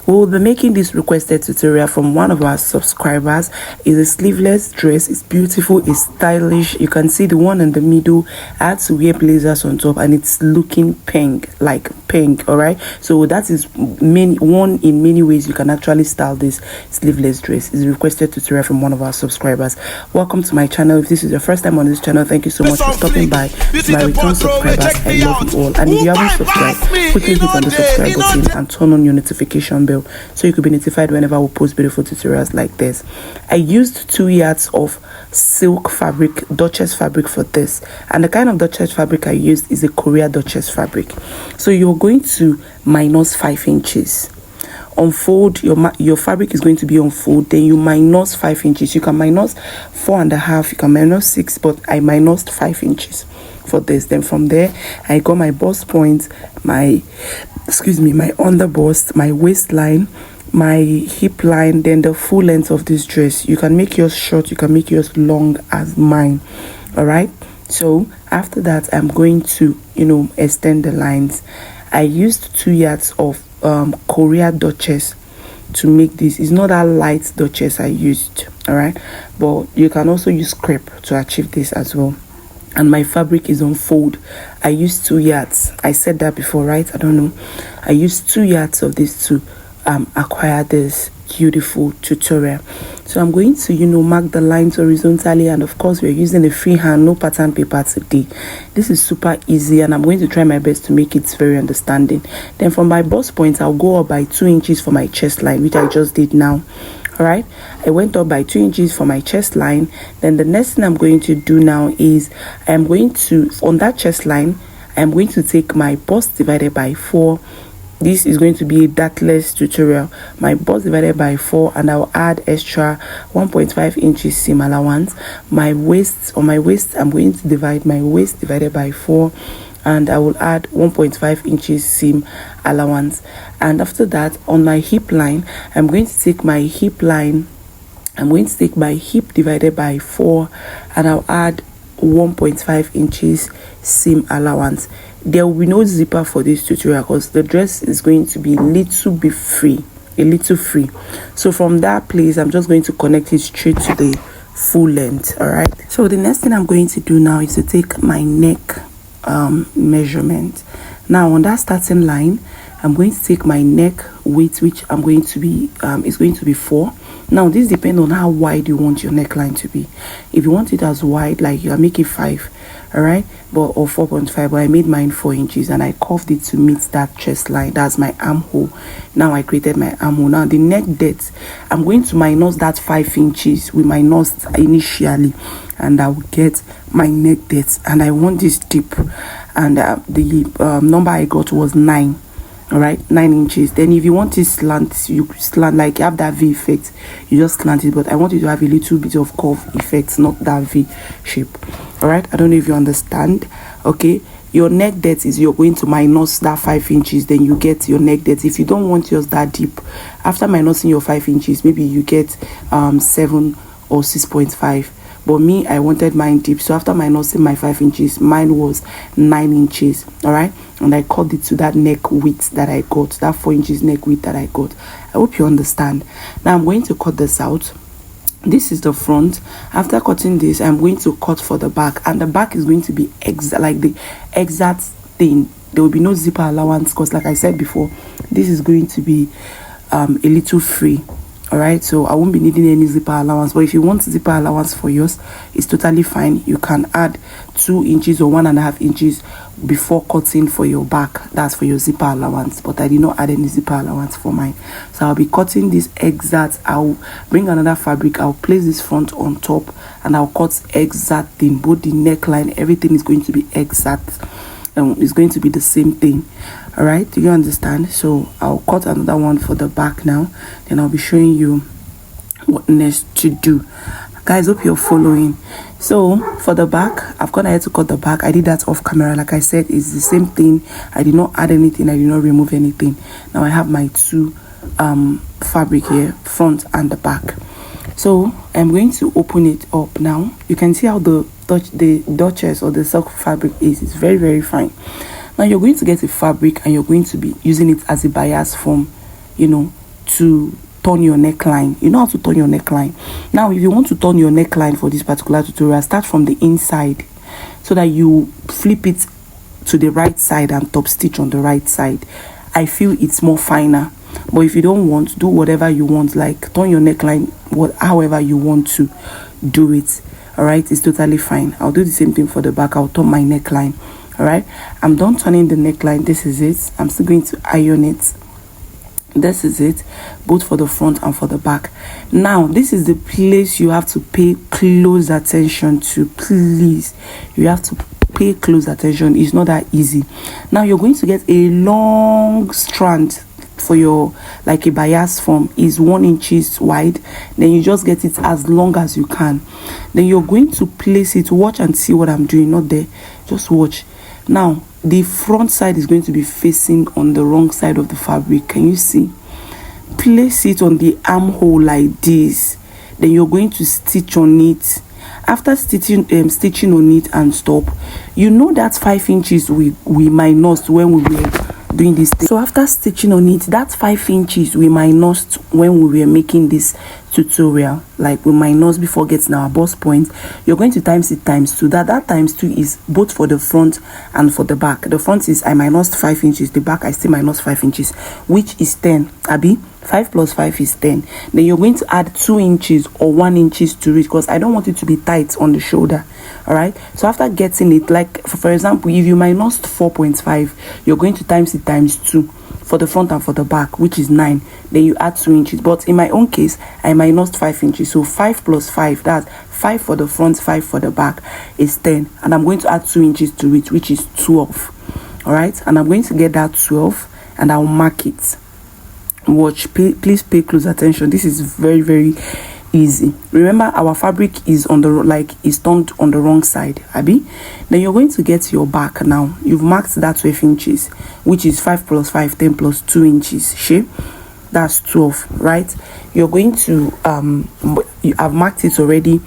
We'll be making this requested tutorial from one of our subscribers. It's a sleeveless dress. It's beautiful, it's stylish. You can see the one in the middle. I had to wear blazers on top and it's looking pink, like pink. All right, so that is one in many ways you can actually style this sleeveless dress. It's a requested tutorial from one of our subscribers. Welcome to my channel. If this is your first time on this channel, thank you so much for stopping by. To my return subscribers, I love you all. And if you haven't subscribed, quickly hit on the subscribe button and turn on your notification bell so you could be notified whenever we post beautiful tutorials like this. I used 2 yards of silk fabric, Duchess fabric for this, and the kind of Duchess fabric I used is a Korea Duchess fabric. So you're going to minus 5 inches. Unfold your fabric is going to be unfold, then you minus 5 inches. You can minus 4.5, you can minus 6, but I minused 5 inches for this. Then from there I got my bust point, my under bust, my waistline, my hip line, then the full length of this dress. You can make yours short, you can make yours long as mine. All right, so after that I'm going to extend the lines. I used 2 yards of Korea Duchess to make this. It's not that light Duchess I used, all right, but you can also use crepe to achieve this as well. And my fabric is unfold. I used 2 yards. I said that before, right? I don't know. I used 2 yards of this to acquire this beautiful tutorial. So I'm going to mark the lines horizontally, and of course we're using a freehand, no pattern paper today. This is super easy and I'm going to try my best to make it very understanding. Then from my bust point I'll go up by 2 inches for my chest line, which I just did now. All right, I went up by 2 inches for my chest line. Then the next thing I'm going to do now is I'm going to, on that chest line, I'm going to take my bust divided by 4. This is going to be a dartless tutorial. My bust divided by 4, and I'll add extra 1.5 inches seam allowance. My waist, on my waist I'm going to divide my waist divided by 4, and I will add 1.5 inches seam allowance. And after that, on my hip line, I'm going to take my hip line, I'm going to take my hip divided by 4, and I'll add 1.5 inches seam allowance. There will be no zipper for this tutorial because the dress is going to be a little free. So from that place I'm just going to connect it straight to the full length. All right, so the next thing I'm going to do now is to take my neck measurement. Now on that starting line I'm going to take my neck width, which I'm going to be is going to be 4. Now this depends on how wide you want your neckline to be. If you want it as wide, like you can make it 5, all right, or 4.5, but I made mine 4 inches and I curved it to meet that chest line. That's my armhole. Now I created my armhole. Now the neck depth, I'm going to minus that 5 inches we minused initially, and I will get my neck depth, and I want this deep, and the number I got was 9. All right, 9 inches. Then if you want it slant, you slant, like you have that V effect, you just slant it, but I want you to have a little bit of curve effect, not that V shape. All right, I don't know if you understand. Okay, your neck depth is, you're going to minus that 5 inches, then you get your neck depth. If you don't want yours that deep, after minusing your 5 inches, maybe you get 7 or 6.5. But me, I wanted mine deep, so after minusing my 5 inches, mine was 9 inches. All right, and I cut it to that neck width that I got, that 4 inches neck width that I got. I hope you understand. Now I'm going to cut this out. This is the front. After cutting this, I'm going to cut for the back, and the back is going to be like the exact thing. There will be no zipper allowance because, like I said before, this is going to be a little free. All right, so I won't be needing any zipper allowance, but if you want zipper allowance for yours, it's totally fine. You can add 2 inches or 1.5 inches before cutting for your back. That's for your zipper allowance, but I did not add any zipper allowance for mine. So I'll be cutting this exact. I'll bring another fabric, I'll place this front on top, and I'll cut exact thing. Both the neckline, everything is going to be exact. It's going to be the same thing. All right, do you understand? So I'll cut another one for the back now, then I'll be showing you what next to do. Guys, hope you're following. So for the back, I've gone ahead to cut the back. I did that off camera. Like I said, it's the same thing. I did not add anything, I did not remove anything. Now I have my 2 fabric here, front and the back. So I'm going to open it up now. You can see how the Duchess or the silk fabric is. It's very fine. Now you're going to get a fabric and you're going to be using it as a bias form, to turn your neckline. You know how to turn your neckline. Now if you want to turn your neckline for this particular tutorial, start from the inside so that you flip it to the right side and top stitch on the right side. I feel it's more finer, but if you don't want, do whatever you want, like turn your neckline however you want to do it. All right, it's totally fine. I'll do the same thing for the back. I'll turn my neckline. All right, I'm done turning the neckline. This is it. I'm still going to iron it. This is it, both for the front and for the back. Now this is the place you have to pay close attention to. Please, you have to pay close attention. It's not that easy. Now you're going to get a long strand for your, like a bias form is 1 inch wide. Then you just get it as long as you can. Then you're going to place it. Watch and see what I'm doing. Not there, just watch. Now the front side is going to be facing on the wrong side of the fabric. Can you see? Place it on the armhole like this. Then you're going to stitch on it. After stitching on it and stop, you know that 5 inches we minus when we were doing this thing. So after stitching on it, that 5 inches we minus when we were making this tutorial, like we minus before getting our bust point. You're going to times it times 2. That times 2 is both for the front and for the back. The front is I minus 5 inches, the back I still minus 5 inches, which is 10. Abi, 5 plus 5 is 10. Then you're going to add 2 inches or 1 inches to it, because I don't want it to be tight on the shoulder. All right, so after getting it, like for example, if you minus 4.5, you're going to times it times 2 for the front and for the back, which is 9. Then you add 2 inches. But in my own case, I minus 5 inches, so 5 plus 5, that's 5 for the front, 5 for the back, is 10. And I'm going to add 2 inches to it, which is 12. All right, and I'm going to get that 12 and I'll mark it. Watch, please pay close attention. This is very, very easy. Remember, our fabric is on the is turned on the wrong side, Abby. Then you're going to get your back. Now you've marked that 12 inches, which is 5 plus 5, 10 plus 2 inches. She, that's 12, right? You're going to I've marked it already,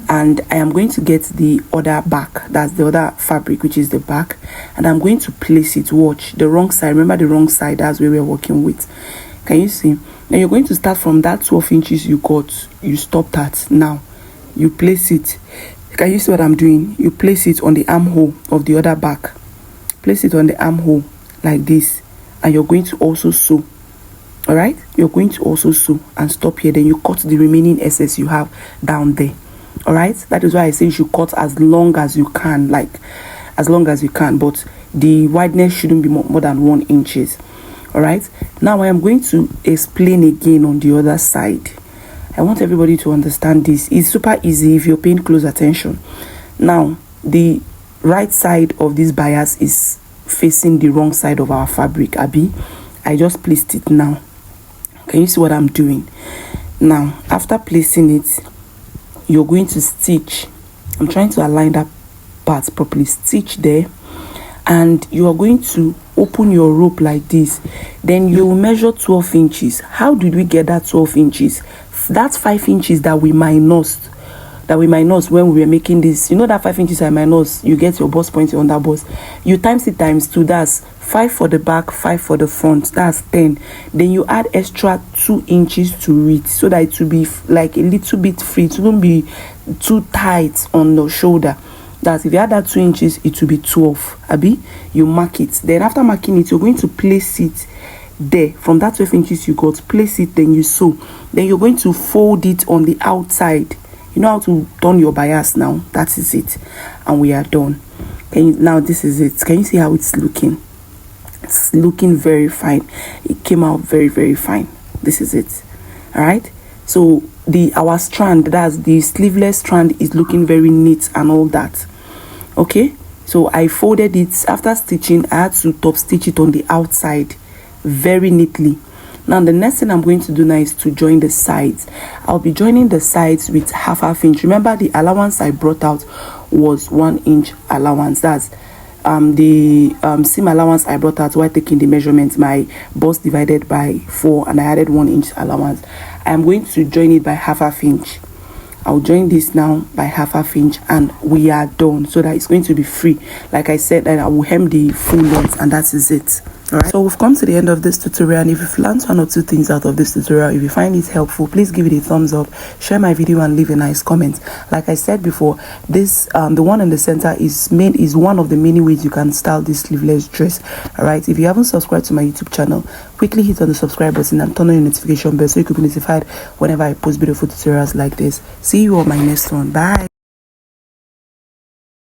and I am going to get the other back, that's the other fabric, which is the back, and I'm going to place it. Watch the wrong side. Remember, the wrong side, that's where we're working with. Can you see? Now you're going to start from that 12 inches you got, you stopped at. Now you place it. Can you see what I'm doing? You place it on the armhole of the other back. Place it on the armhole like this, and you're going to also sew. All right, you're going to also sew and stop here. Then you cut the remaining excess you have down there. All right, that is why I say you should cut as long as you can, like as long as you can, but the wideness shouldn't be more than 1 inches. All right, now I am going to explain again on the other side. I want everybody to understand this. It's super easy if you're paying close attention. Now the right side of this bias is facing the wrong side of our fabric, Abby. I just placed it. Now can you see what I'm doing? Now after placing it, you're going to stitch. I'm trying to align that part properly. Stitch there, and you are going to open your rope like this. Then you will measure 12 inches. How did we get that 12 inches? That's 5 inches that we minus when we were making this. You know that 5 inches I minus, you get your bust point on that bust. You times it times 2, that's 5 for the back, 5 for the front, that's 10. Then you add extra 2 inches to it, so that it will be like a little bit free. It won't be too tight on the shoulder. That if you add that 2 inches, it will be 12. Abby, you mark it. Then after marking it, you're going to place it there. From that 12 inches you got, place it, then you sew. Then you're going to fold it on the outside. You know how to turn your bias now. That is it, and we are done. Now this is it. Can you see how it's looking? It's looking very fine. It came out very, very fine. This is it. All right, so our strand, that's the sleeveless strand, is looking very neat and all that. Okay, so I folded it. After stitching, I had to top stitch it on the outside very neatly. Now the next thing I'm going to do now is to join the sides. I'll be joining the sides with half inch. Remember, the allowance I brought out was 1 inch allowance. That's the seam allowance I brought out while taking the measurements, my bust divided by 4, and I added 1 inch allowance. I'm going to join it by half inch. I'll join this now by half inch, and we are done, so that it's going to be free. Like I said, I will hem the full length, and that is it. Alright, so we've come to the end of this tutorial, and if you've learned one or two things out of this tutorial, if you find it helpful, please give it a thumbs up, share my video, and leave a nice comment. Like I said before, this the one in the center is one of the many ways you can style this sleeveless dress. Alright, if you haven't subscribed to my YouTube channel, quickly hit on the subscribe button and turn on your notification bell so you can be notified whenever I post beautiful tutorials like this. See you on my next one. Bye.